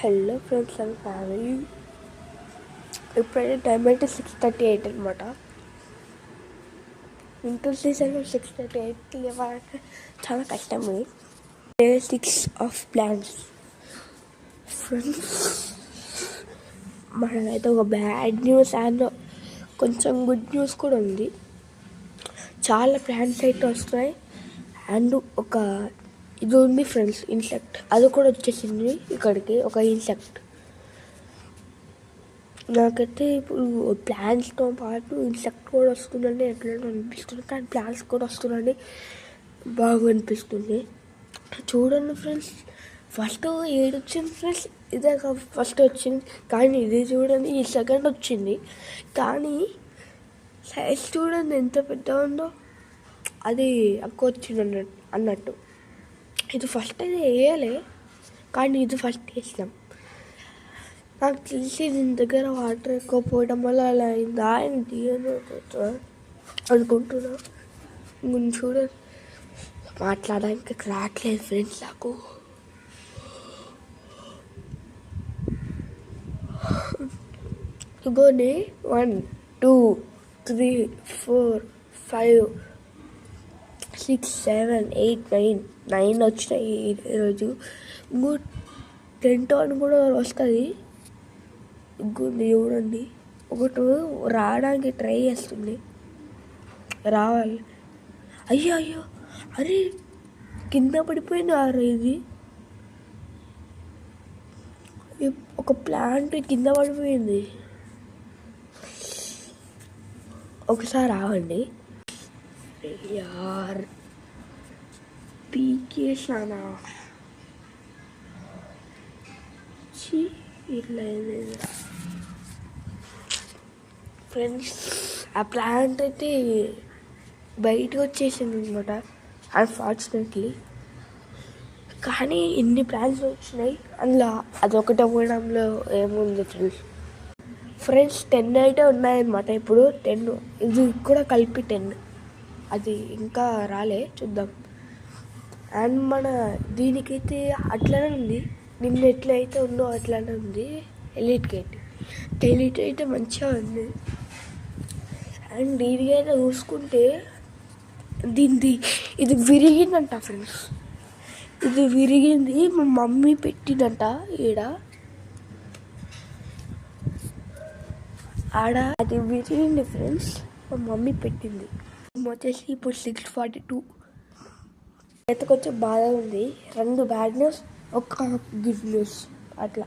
Hello friends and family. ఇప్పుడైతే time అయితే 6:38 అనమాట. వింటర్ సీజన్లో 6:38 లేవాలంటే చాలా కష్టమే. Day 6 of plans. ఫ్రెండ్స్, మనకైతే ఒక బ్యాడ్ న్యూస్ అండ్ కొంచెం గుడ్ న్యూస్ కూడా ఉంది. చాలా ప్లాన్స్ అయితే వస్తున్నాయి అండ్ ఒక ఇది ఉంది ఫ్రెండ్స్, ఇన్సెక్ట్ అది కూడా వచ్చేసింది ఇక్కడికి. ఒక ఇన్సెక్ట్ నాకైతే ఇప్పుడు ప్లాంట్స్తో పాటు ఇన్సెక్ట్ కూడా వస్తుందని ఎట్లా అనిపిస్తుంది, కానీ ప్లాంట్స్ కూడా వస్తుందని బాగా అనిపిస్తుంది. చూడండి ఫ్రెండ్స్, ఫస్ట్ ఏడు వచ్చింది ఫ్రెండ్స్, ఇదే ఫస్ట్ వచ్చింది, కానీ ఇది చూడండి ఈ సెకండ్ వచ్చింది. కానీ సైజ్ చూడండి ఎంత పెద్ద ఉందో, అది ఎక్కువ వచ్చింది అన్నట్టు. ఇది ఫస్ట్ అయితే వేయలే, కానీ ఇది ఫస్ట్ వేసినాం. నాకు తెలిసి దీని దగ్గర వాటర్ ఎక్కువ పోయడం వల్ల అలా అయిందా ఆయన తీయను అనుకుంటున్నా. చూడండి, మాట్లాడడానికి రావట్లేదు ఫ్రెండ్స్ నాకు. ఇగోని 1 2 3 4 5 6 7 8 9 వచ్చినాయి ఈరోజు. ఇంకో 10 అని కూడా వస్తుంది. ఇంకొంది చూడండి, ఒకటి రావడానికి ట్రై చేస్తుంది, రావాలి. అయ్యో అయ్యో, అరే కింద పడిపోయింది. ఇది ఒక ప్లాంట్ కింద పడిపోయింది. ఒకసారి రావండి. యార్ పీకేసానా ఇట్లా ఫ్రెండ్స్. ఆ ప్లాంట్ అయితే బయటకు వచ్చేసింది అనమాట అన్ఫార్చునేట్లీ. కానీ ఇన్ని ప్లాంట్స్ వచ్చినాయి, అందులో అదొకటి పోవడంలో ఏముంది ఫ్రెండ్స్ 10 అయితే ఉన్నాయన్నమాట ఇప్పుడు. 10 ఇది కూడా కలిపి 10, అది ఇంకా రాలే, చూద్దాం. అండ్ మన దీనికైతే అట్లనే ఉంది, నిన్న ఎట్లయితే ఉందో అట్లానే ఉంది. ఎలిట్ అయితే మంచిగా ఉంది. అండ్ ఇది అయితే చూసుకుంటే ఇది విరిగిందంట ఫ్రెండ్స్. ఇది విరిగింది, మా మమ్మీ పెట్టిందంట ఆడ అది విరిగింది ఫ్రెండ్స్, మా మమ్మీ పెట్టింది. వచ్చేసి ఇప్పుడు 6:42. అయితే కొంచెం బాధ ఉంది. 2 బ్యాడ్ న్యూస్, ఒక గుడ్ న్యూస్ అట్లా.